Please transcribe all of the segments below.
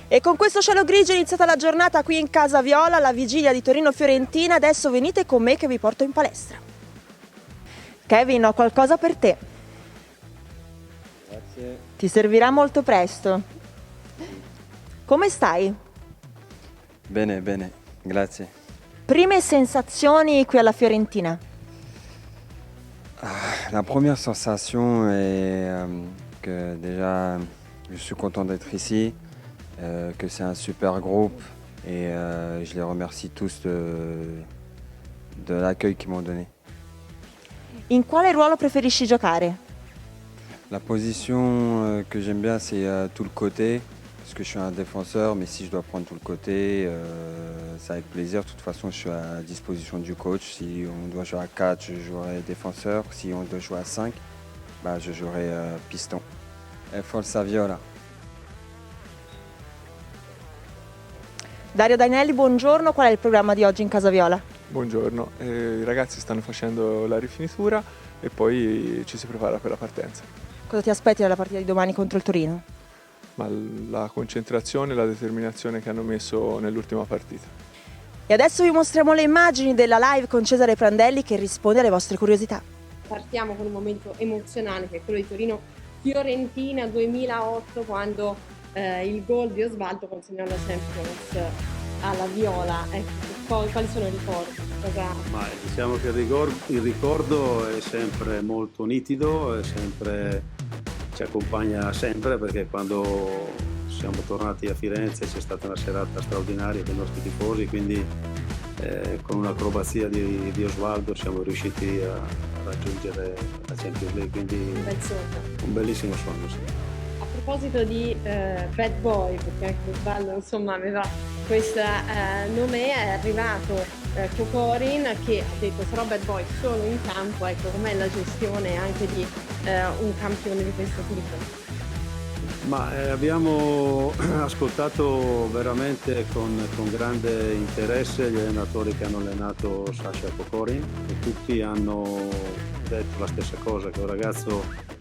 E con questo cielo grigio è iniziata la giornata qui in Casa Viola, la vigilia di Torino-Fiorentina. Adesso venite con me che vi porto in palestra. Kevin, ho qualcosa per te. Grazie. Ti servirà molto presto. Come stai? Bene, bene, grazie. Prime sensazioni qui alla Fiorentina? La première sensation est que déjà je suis content d'être ici, que c'est un super groupe et je les remercie tous de l'accueil qu'ils m'ont donné. In quale ruolo preferisci giocare? La position que j'aime bien c'est tout le côté, parce que je suis un défenseur, mais si je dois prendre tout le côté, c'est avec plaisir. De toute façon, je suis à disposition du coach. Si on doit jouer à 4, je jouerai défenseur. Si on doit jouer à 5, bah, je jouerai piston. E Forza Viola. Dario Dainelli, buongiorno. Qual è il programma di oggi in Casa Viola? Buongiorno, i ragazzi stanno facendo la rifinitura e poi ci si prepara per la partenza. Cosa ti aspetti dalla partita di domani contro il Torino? Ma la concentrazione e la determinazione che hanno messo nell'ultima partita. E adesso vi mostriamo le immagini della live con Cesare Prandelli che risponde alle vostre curiosità. Partiamo con un momento emozionante che è quello di Torino-Fiorentina 2008, quando il gol di Osvaldo consegnò la Champions alla Viola. Ecco, quali sono i ricordi? Ma diciamo che il ricordo è sempre molto nitido, ci accompagna sempre, perché quando siamo tornati a Firenze c'è stata una serata straordinaria dei nostri tifosi, quindi con un'acrobazia di Osvaldo siamo riusciti a raggiungere la Champions League, quindi Un bel sogno. un bellissimo sogno. Sì. A proposito di Bad Boy, perché anche Osvaldo insomma aveva questo nome, è arrivato Kokorin che ha detto sarò Bad Boy solo in campo. Ecco, com'è la gestione anche di un campione di questo tipo? Ma abbiamo ascoltato veramente con grande interesse gli allenatori che hanno allenato Sasha Kokorin, e tutti hanno detto la stessa cosa, che è un ragazzo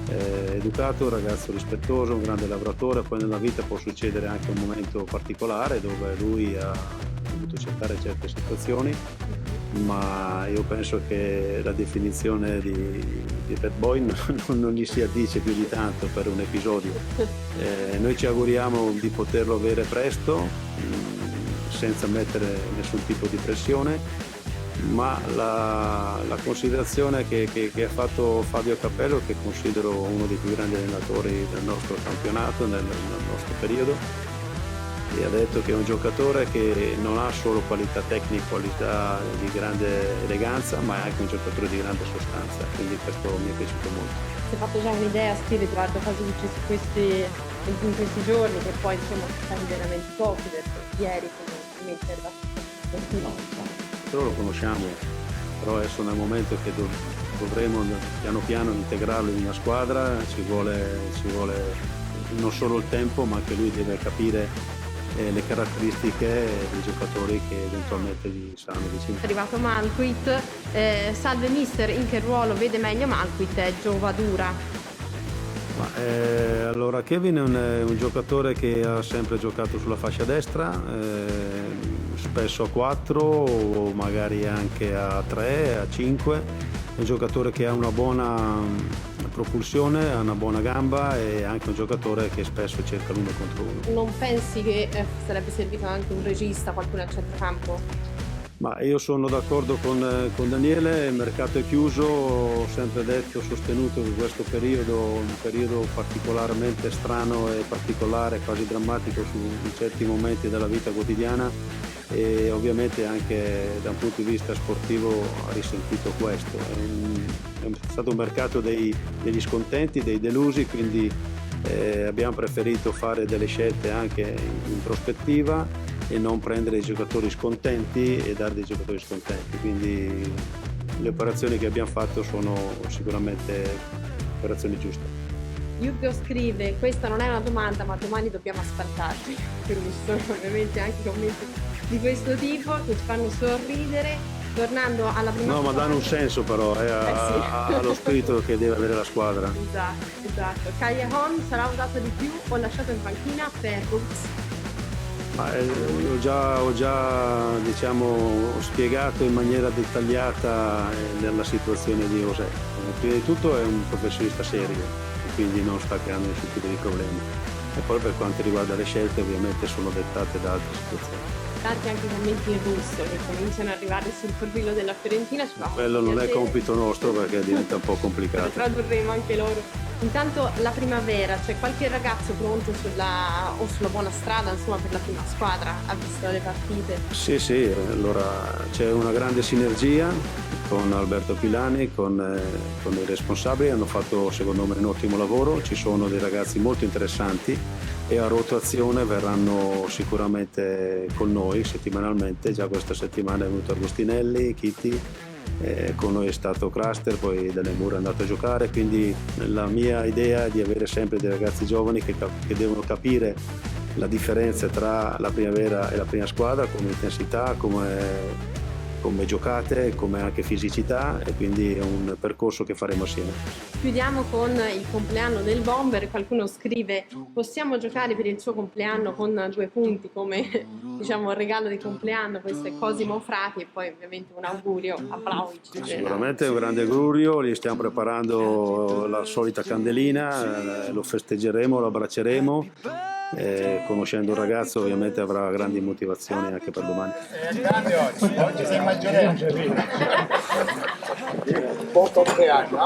educato, un ragazzo rispettoso, un grande lavoratore. Poi nella vita può succedere anche un momento particolare dove lui ha dovuto accettare certe situazioni, ma io penso che la definizione di bad boy non gli si addice più di tanto per un episodio. Noi ci auguriamo di poterlo avere presto, senza mettere nessun tipo di pressione, ma la considerazione che ha fatto Fabio Capello, che considero uno dei più grandi allenatori del nostro campionato, nel nostro periodo, e ha detto che è un giocatore che non ha solo qualità tecniche, qualità di grande eleganza, ma è anche un giocatore di grande sostanza, quindi questo mi è piaciuto molto. Si è fatto già un'idea, Steve, riguardo cosa succede in questi giorni, che poi insomma sono stati veramente pochi, perché ieri ovviamente era la Noi lo conosciamo, però adesso nel momento che dovremo piano piano integrarlo in una squadra ci vuole non solo il tempo, ma anche lui deve capire le caratteristiche dei giocatori che eventualmente gli saranno vicini. È arrivato Malquit, salve mister, in che ruolo vede meglio Malquit e Giovadura? Allora Kevin è un giocatore che ha sempre giocato sulla fascia destra, spesso a 4 o magari anche a 3, a 5. È un giocatore che ha una buona propulsione, ha una buona gamba, e anche un giocatore che spesso cerca l'1 contro 1. Non pensi che sarebbe servito anche un regista, qualcuno al centrocampo? Ma io sono d'accordo con Daniele, il mercato è chiuso, ho sempre detto, sostenuto che questo periodo è un periodo particolarmente strano e particolare, quasi drammatico in certi momenti della vita quotidiana, e ovviamente anche da un punto di vista sportivo ha risentito questo. È stato un mercato degli scontenti, dei delusi, quindi abbiamo preferito fare delle scelte anche in prospettiva e non prendere i giocatori scontenti e dare dei giocatori scontenti, quindi le operazioni che abbiamo fatto sono sicuramente operazioni giuste. Yukio scrive, questa non è una domanda ma domani dobbiamo asfaltarci, quindi ci sono ovviamente anche commenti di questo tipo che ci fanno sorridere. Tornando alla prima No, ma danno un senso però sì. allo spirito che deve avere la squadra. Esatto. Callejon sarà usato di più o lasciato in panchina per Roots? Ma, ho già diciamo, spiegato in maniera dettagliata la situazione di José. Prima di tutto è un professionista serio e quindi non sta creando nessun tipo di problemi. E poi per quanto riguarda le scelte ovviamente sono dettate da altre situazioni. Tanti anche commenti in russo che cominciano ad arrivare sul profilo della Fiorentina. Ci fa Quello non è piacere. compito nostro perché diventa un po' Lo complicato. tradurremo anche loro. Intanto la primavera, c'è qualche ragazzo pronto sulla buona strada, insomma, per la prima squadra, ha visto le partite? Sì, allora c'è una grande sinergia con Alberto Pilani, con i responsabili, hanno fatto secondo me un ottimo lavoro, ci sono dei ragazzi molto interessanti e a rotazione verranno sicuramente con noi settimanalmente, già questa settimana è venuto Agostinelli, Chitti, con noi è stato Craster, poi Delle Mura è andato a giocare, quindi la mia idea è di avere sempre dei ragazzi giovani che devono capire la differenza tra la primavera e la prima squadra come intensità, come giocate, come anche fisicità, e quindi è un percorso che faremo assieme. Chiudiamo con il compleanno del Bomber. Qualcuno scrive: possiamo giocare per il suo compleanno con 2 punti come diciamo regalo di compleanno. Questo è Cosimo Frati e poi ovviamente un augurio a Vlahovic. Sicuramente è un grande augurio, gli stiamo preparando la solita candelina, lo festeggeremo, lo abbraccereremo. Conoscendo il ragazzo ovviamente avrà grandi motivazioni anche per domani. È grande oggi sei maggiorenne. Buon compleanno.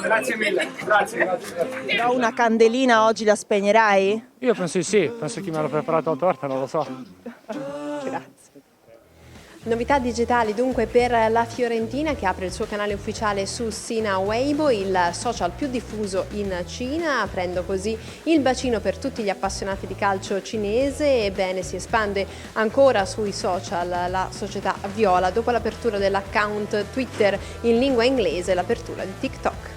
Grazie mille, grazie. Però una candelina oggi la spegnerai? Io penso di sì, penso chi me l'ha preparato la torta, non lo so. Grazie. Novità digitali dunque per la Fiorentina, che apre il suo canale ufficiale su Sina Weibo, il social più diffuso in Cina, aprendo così il bacino per tutti gli appassionati di calcio cinese. Ebbene, si espande ancora sui social la società viola dopo l'apertura dell'account Twitter in lingua inglese e l'apertura di TikTok.